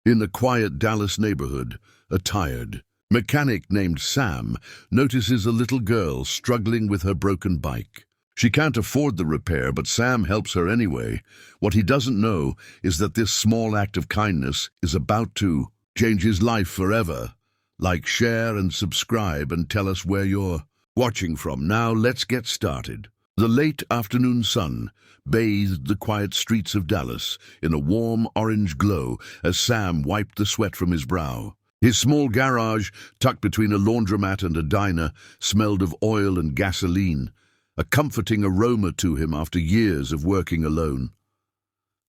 In a quiet Dallas neighborhood, a tired mechanic named Sam notices a little girl struggling with her broken bike. She can't afford the repair, but Sam helps her anyway. What he doesn't know is that this small act of kindness is about to change his life forever. Like, share, and subscribe, and tell us where you're watching from. Now let's get started. The late afternoon sun bathed the quiet streets of Dallas in a warm orange glow as Sam wiped the sweat from his brow. His small garage, tucked between a laundromat and a diner, smelled of oil and gasoline, a comforting aroma to him after years of working alone.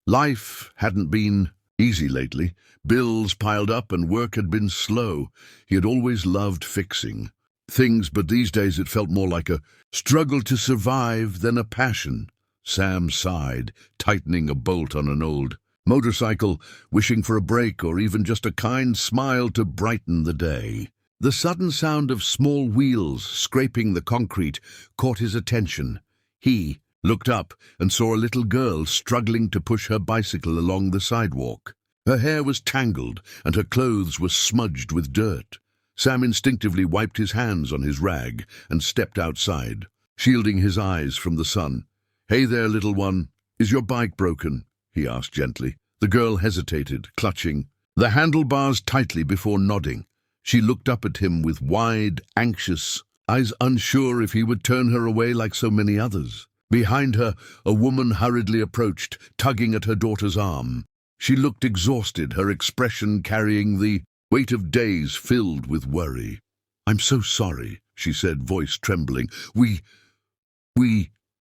Life hadn't been easy lately. Bills piled up and work had been slow. He had always loved fixing things, but these days it felt more like a struggle to survive than a passion. Sam sighed, tightening a bolt on an old motorcycle, wishing for a break or even just a kind smile to brighten the day. The sudden sound of small wheels scraping the concrete caught his attention. He looked up and saw a little girl struggling to push her bicycle along the sidewalk. Her hair was tangled and her clothes were smudged with dirt. Sam instinctively wiped his hands on his rag and stepped outside, shielding his eyes from the sun. "Hey there, little one. Is your bike broken?" he asked gently. The girl hesitated, clutching the handlebars tightly before nodding. She looked up at him with wide, anxious eyes, unsure if he would turn her away like so many others. Behind her, a woman hurriedly approached, tugging at her daughter's arm. She looked exhausted, her expression carrying the weight of days filled with worry. "I'm so sorry," she said, voice trembling. We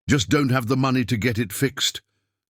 just don't have the money to get it fixed."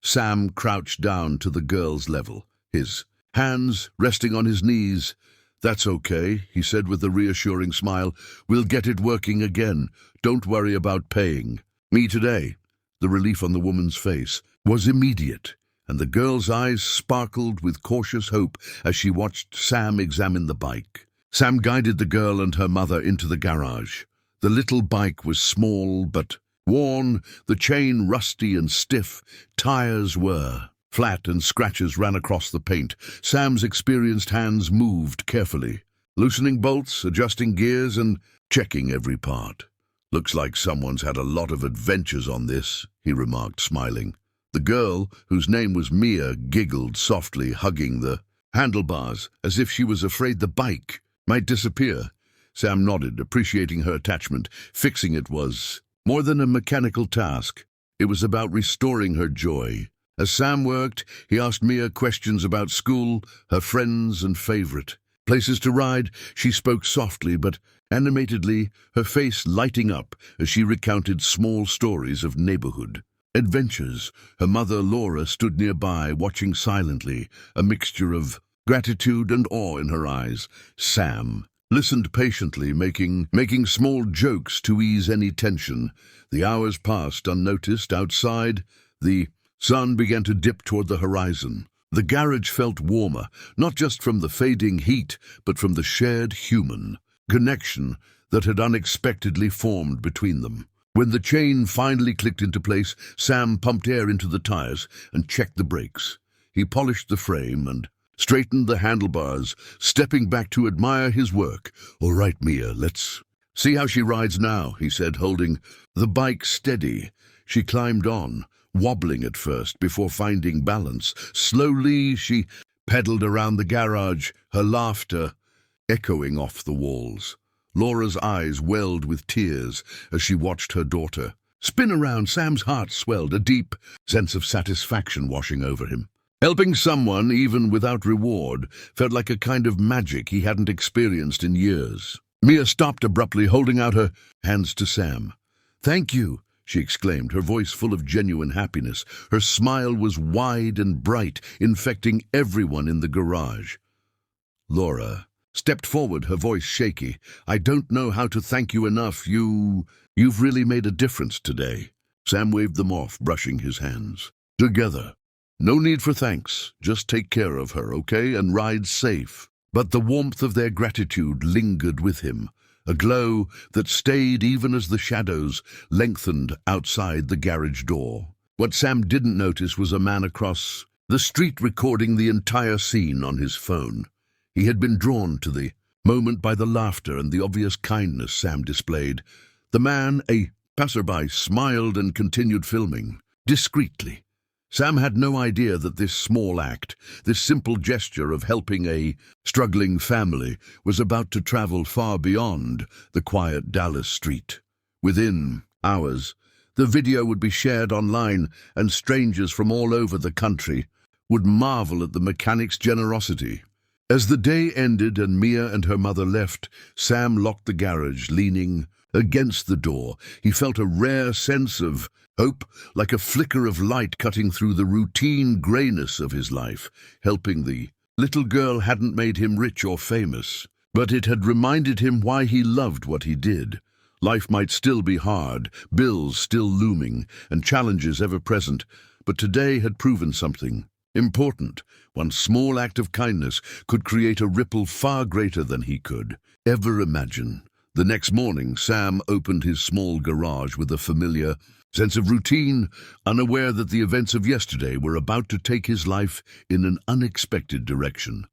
Sam crouched down to the girl's level, his hands resting on his knees. "That's okay," he said with a reassuring smile. "We'll get it working again. Don't worry about paying me today." The relief on the woman's face was immediate, and the girl's eyes sparkled with cautious hope as she watched Sam examine the bike. Sam guided the girl and her mother into the garage. The little bike was small but worn, the chain rusty and stiff. Tires were flat and scratches ran across the paint. Sam's experienced hands moved carefully, loosening bolts, adjusting gears, and checking every part. "Looks like someone's had a lot of adventures on this," he remarked, smiling. The girl, whose name was Mia, giggled softly, hugging the handlebars, as if she was afraid the bike might disappear. Sam nodded, appreciating her attachment. Fixing it was more than a mechanical task. It was about restoring her joy. As Sam worked, he asked Mia questions about school, her friends, and favorite places to ride. She spoke softly but animatedly, her face lighting up as she recounted small stories of neighborhood adventures. Her mother, Laura, stood nearby, watching silently, a mixture of gratitude and awe in her eyes. Sam listened patiently, making small jokes to ease any tension. The hours passed unnoticed. Outside, the sun began to dip toward the horizon. The garage felt warmer, not just from the fading heat, but from the shared human connection that had unexpectedly formed between them. When the chain finally clicked into place, Sam pumped air into the tires and checked the brakes. He polished the frame and straightened the handlebars, stepping back to admire his work. "All right, Mia, let's see how she rides now," he said, holding the bike steady. She climbed on, wobbling at first before finding balance. Slowly, she pedaled around the garage, her laughter echoing off the walls. Laura's eyes welled with tears as she watched her daughter spin around. Sam's heart swelled, a deep sense of satisfaction washing over him. Helping someone, even without reward, felt like a kind of magic he hadn't experienced in years. Mia stopped abruptly, holding out her hands to Sam. "Thank you," she exclaimed, her voice full of genuine happiness. Her smile was wide and bright, infecting everyone in the garage. Laura stepped forward, her voice shaky. "I don't know how to thank you enough. You've really made a difference today." Sam waved them off, brushing his hands. "Together. No need for thanks. Just take care of her, okay? And ride safe." But the warmth of their gratitude lingered with him, a glow that stayed even as the shadows lengthened outside the garage door. What Sam didn't notice was a man across the street recording the entire scene on his phone. He had been drawn to the moment by the laughter and the obvious kindness Sam displayed. The man, a passerby, smiled and continued filming, discreetly. Sam had no idea that this small act, this simple gesture of helping a struggling family, was about to travel far beyond the quiet Dallas street. Within hours, the video would be shared online, and strangers from all over the country would marvel at the mechanic's generosity. As the day ended and Mia and her mother left, Sam locked the garage, leaning against the door. He felt a rare sense of hope, like a flicker of light cutting through the routine grayness of his life. Helping the little girl hadn't made him rich or famous, but it had reminded him why he loved what he did. Life might still be hard, bills still looming, and challenges ever present, but today had proven something important. One small act of kindness could create a ripple far greater than he could ever imagine. The next morning, Sam opened his small garage with a familiar sense of routine, unaware that the events of yesterday were about to take his life in an unexpected direction.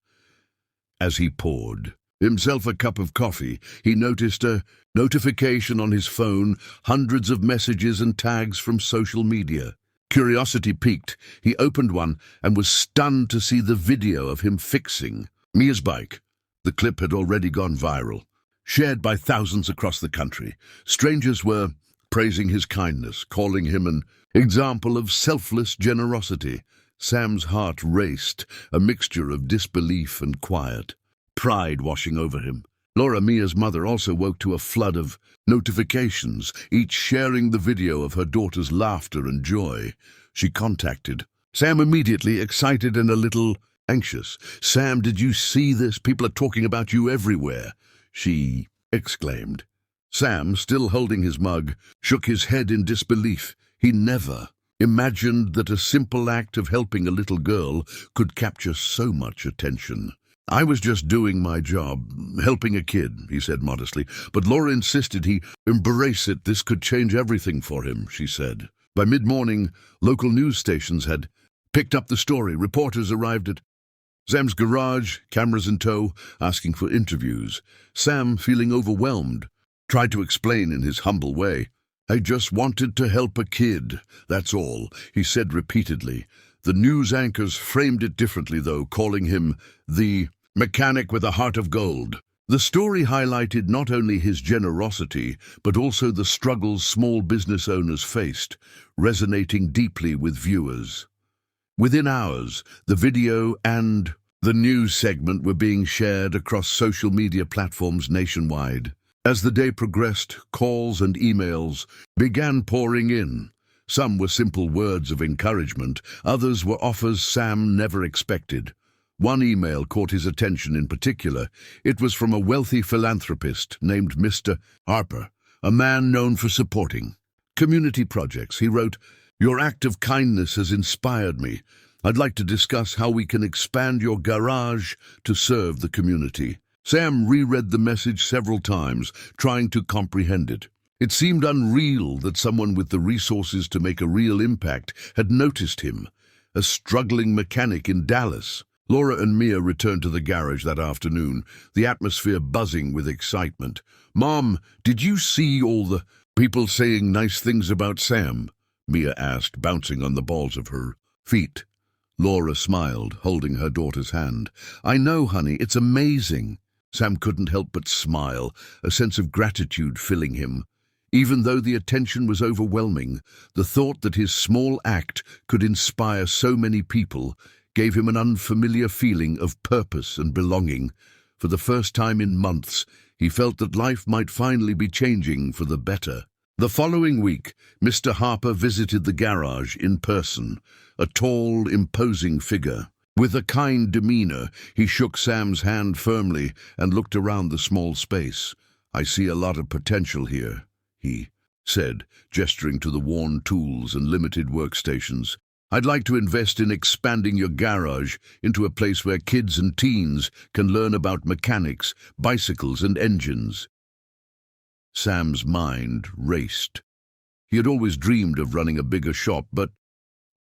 As he poured himself a cup of coffee, he noticed a notification on his phone, hundreds of messages and tags from social media. Curiosity piqued. He opened one and was stunned to see the video of him fixing Mia's bike. The clip had already gone viral, shared by thousands across the country. Strangers were praising his kindness, calling him an example of selfless generosity. Sam's heart raced, a mixture of disbelief and quiet pride washing over him. Laura, Mia's mother, also woke to a flood of notifications, each sharing the video of her daughter's laughter and joy. She contacted Sam immediately, excited and a little anxious. "Sam, did you see this? People are talking about you everywhere," she exclaimed. Sam, still holding his mug, shook his head in disbelief. He never imagined that a simple act of helping a little girl could capture so much attention. "I was just doing my job, helping a kid," he said modestly, but Laura insisted he embrace it. This could change everything for him, she said. By mid-morning, local news stations had picked up the story. Reporters arrived at Sam's garage, cameras in tow, asking for interviews. Sam, feeling overwhelmed, tried to explain in his humble way. "I just wanted to help a kid, that's all," he said repeatedly. The news anchors framed it differently, though, calling him the mechanic with a heart of gold. The story highlighted not only his generosity, but also the struggles small business owners faced, resonating deeply with viewers. Within hours, the video and the news segment were being shared across social media platforms nationwide. As the day progressed, calls and emails began pouring in. Some were simple words of encouragement, others were offers Sam never expected. One email caught his attention in particular. It was from a wealthy philanthropist named Mr. Harper, a man known for supporting community projects. He wrote, "Your act of kindness has inspired me. I'd like to discuss how we can expand your garage to serve the community." Sam reread the message several times, trying to comprehend it. It seemed unreal that someone with the resources to make a real impact had noticed him, a struggling mechanic in Dallas. Laura and Mia returned to the garage that afternoon, the atmosphere buzzing with excitement. "Mom, did you see all the people saying nice things about Sam?" Mia asked, bouncing on the balls of her feet. Laura smiled, holding her daughter's hand. "I know, honey, it's amazing." Sam couldn't help but smile, a sense of gratitude filling him. Even though the attention was overwhelming, the thought that his small act could inspire so many people gave him an unfamiliar feeling of purpose and belonging. For the first time in months, he felt that life might finally be changing for the better. The following week, Mr. Harper visited the garage in person, a tall, imposing figure. With a kind demeanor, he shook Sam's hand firmly and looked around the small space. "I see a lot of potential here," he said, gesturing to the worn tools and limited workstations. "I'd like to invest in expanding your garage into a place where kids and teens can learn about mechanics, bicycles, and engines." Sam's mind raced. He had always dreamed of running a bigger shop, but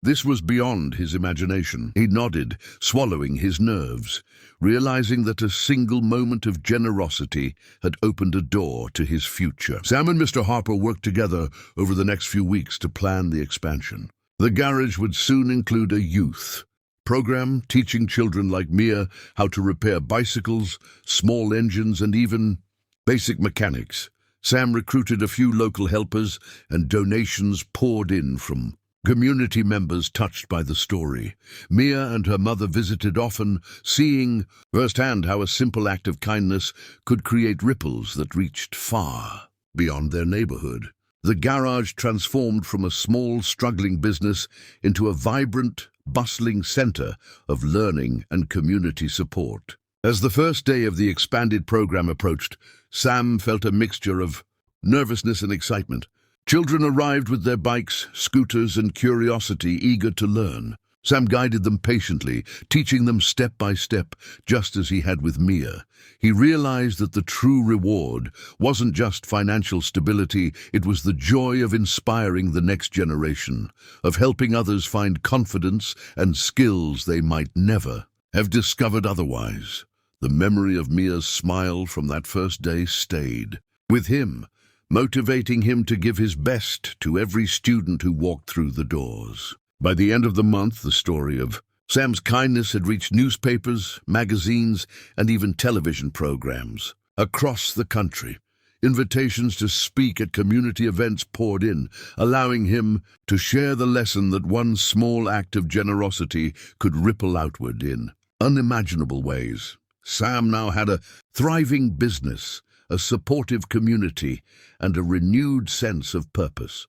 This was beyond his imagination. He nodded, swallowing his nerves, realizing that a single moment of generosity had opened a door to his future. Sam and Mr. Harper worked together over the next few weeks to plan the expansion. The garage would soon include a youth program teaching children like Mia how to repair bicycles, small engines, and even basic mechanics. Sam recruited a few local helpers, and donations poured in from community members touched by the story. Mia and her mother visited often, seeing firsthand how a simple act of kindness could create ripples that reached far beyond their neighborhood. The garage transformed from a small, struggling business into a vibrant, bustling center of learning and community support. As the first day of the expanded program approached, Sam felt a mixture of nervousness and excitement. Children arrived with their bikes, scooters, and curiosity, eager to learn. Sam guided them patiently, teaching them step by step, just as he had with Mia. He realized that the true reward wasn't just financial stability, it was the joy of inspiring the next generation, of helping others find confidence and skills they might never have discovered otherwise. The memory of Mia's smile from that first day stayed with him, motivating him to give his best to every student who walked through the doors. By the end of the month, the story of Sam's kindness had reached newspapers, magazines, and even television programs across the country. Invitations to speak at community events poured in, allowing him to share the lesson that one small act of generosity could ripple outward in unimaginable ways. Sam now had a thriving business, a supportive community, and a renewed sense of purpose.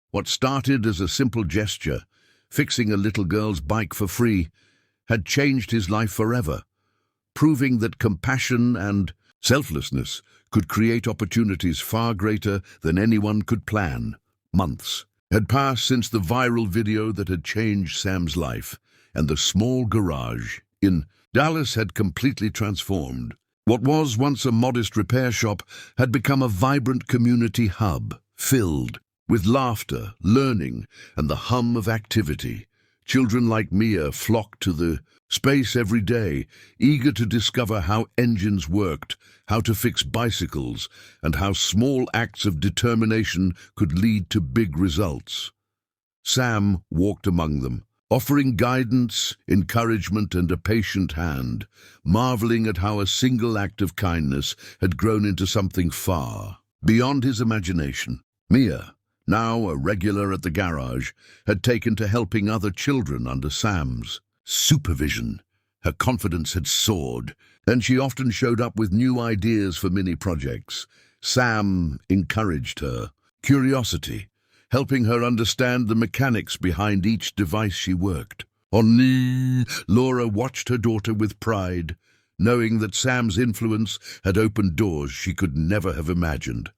What started as a simple gesture, fixing a little girl's bike for free, had changed his life forever, proving that compassion and selflessness could create opportunities far greater than anyone could plan. Months had passed since the viral video that had changed Sam's life, and the small garage in Dallas had completely transformed. What was once a modest repair shop had become a vibrant community hub, filled with laughter, learning, and the hum of activity. Children like Mia flocked to the space every day, eager to discover how engines worked, how to fix bicycles, and how small acts of determination could lead to big results. Sam walked among them, offering guidance, encouragement, and a patient hand, marveling at how a single act of kindness had grown into something far beyond his imagination. Mia, now a regular at the garage, had taken to helping other children under Sam's supervision. Her confidence had soared, and she often showed up with new ideas for mini projects. Sam encouraged her curiosity, helping her understand the mechanics behind each device she worked. Laura watched her daughter with pride, knowing that Sam's influence had opened doors she could never have imagined.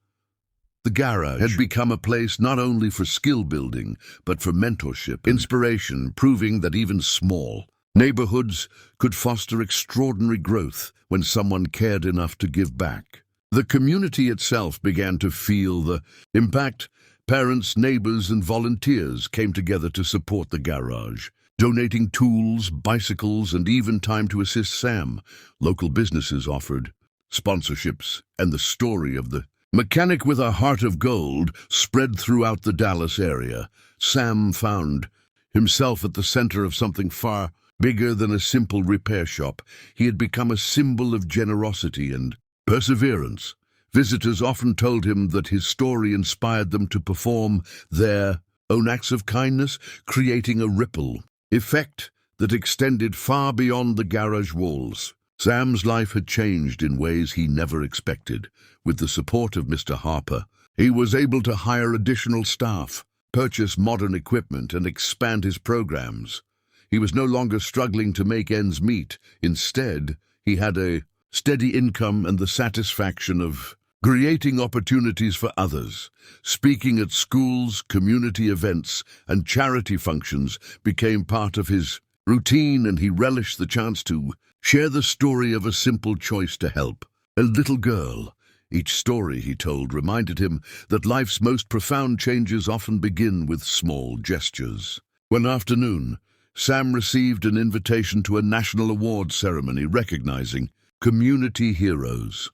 The garage had become a place not only for skill building, but for mentorship, inspiration, proving that even small neighborhoods could foster extraordinary growth when someone cared enough to give back. The community itself began to feel the impact. Parents, neighbors, and volunteers came together to support the garage, donating tools, bicycles, and even time to assist Sam. Local businesses offered sponsorships, and the story of the mechanic with a heart of gold spread throughout the Dallas area. Sam found himself at the center of something far bigger than a simple repair shop. He had become a symbol of generosity and perseverance. Visitors often told him that his story inspired them to perform their own acts of kindness, creating a ripple effect that extended far beyond the garage walls. Sam's life had changed in ways he never expected. With the support of Mr. Harper, he was able to hire additional staff, purchase modern equipment, and expand his programs. He was no longer struggling to make ends meet. Instead, he had a steady income and the satisfaction of creating opportunities for others. Speaking at schools, community events, and charity functions became part of his routine, and he relished the chance to share the story of a simple choice to help a little girl. Each story he told reminded him that life's most profound changes often begin with small gestures. One afternoon, Sam received an invitation to a national awards ceremony recognizing community heroes.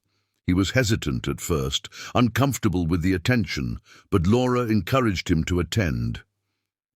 He was hesitant at first, uncomfortable with the attention, but Laura encouraged him to attend.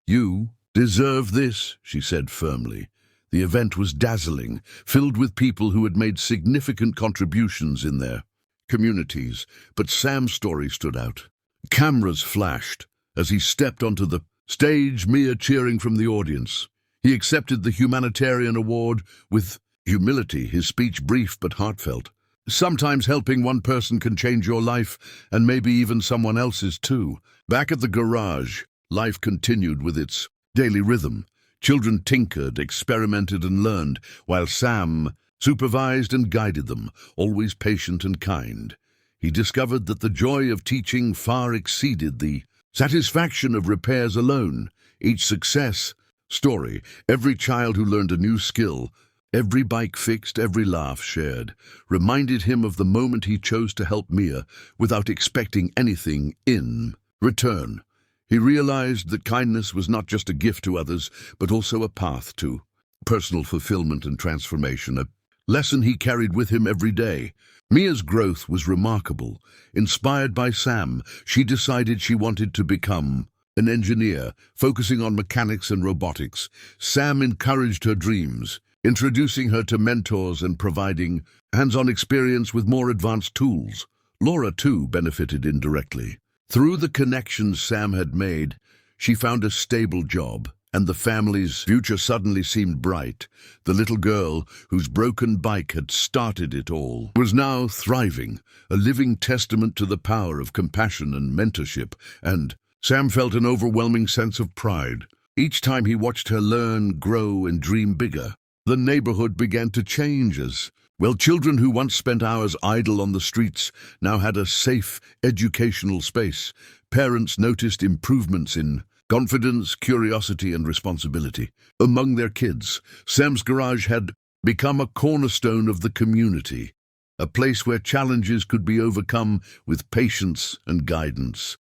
"You deserve this," she said firmly. The event was dazzling, filled with people who had made significant contributions in their communities, but Sam's story stood out. Cameras flashed as he stepped onto the stage, Mia cheering from the audience. He accepted the humanitarian award with humility, his speech brief but heartfelt. Sometimes helping one person can change your life, and maybe even someone else's too. Back at the garage, life continued with its daily rhythm. Children tinkered, experimented and learned, while Sam supervised and guided them, always patient and kind. He discovered that the joy of teaching far exceeded the satisfaction of repairs alone. Each success story, every child who learned a new skill, every bike fixed, every laugh shared, reminded him of the moment he chose to help Mia without expecting anything in return. He realized that kindness was not just a gift to others, but also a path to personal fulfillment and transformation, a lesson he carried with him every day. Mia's growth was remarkable. Inspired by Sam, she decided she wanted to become an engineer, focusing on mechanics and robotics. Sam encouraged her dreams, introducing her to mentors and providing hands-on experience with more advanced tools. Laura, too, benefited indirectly. Through the connections Sam had made, she found a stable job, and the family's future suddenly seemed bright. The little girl, whose broken bike had started it all, was now thriving, a living testament to the power of compassion and mentorship, and Sam felt an overwhelming sense of pride. Each time he watched her learn, grow, and dream bigger, the neighborhood began to change as children who once spent hours idle on the streets now had a safe, educational space. Parents noticed improvements in confidence, curiosity, and responsibility among their kids. Sam's garage had become a cornerstone of the community, a place where challenges could be overcome with patience and guidance.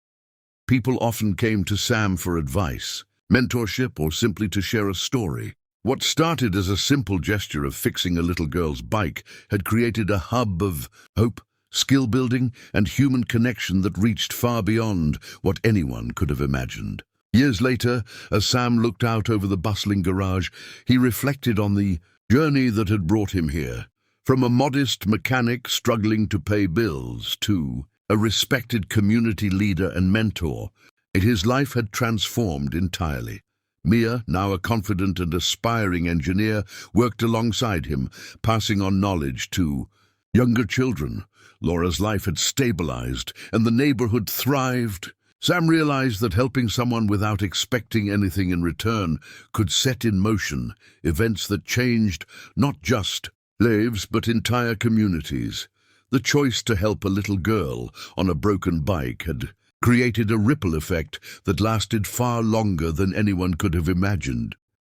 People often came to Sam for advice, mentorship, or simply to share a story. What started as a simple gesture of fixing a little girl's bike had created a hub of hope, skill building, and human connection that reached far beyond what anyone could have imagined. Years later, as Sam looked out over the bustling garage, he reflected on the journey that had brought him here. From a modest mechanic struggling to pay bills to a respected community leader and mentor, his life had transformed entirely. Mia, now a confident and aspiring engineer, worked alongside him, passing on knowledge to younger children. Laura's life had stabilized, and the neighborhood thrived. Sam realized that helping someone without expecting anything in return could set in motion events that changed not just lives but entire communities. The choice to help a little girl on a broken bike had created a ripple effect that lasted far longer than anyone could have imagined.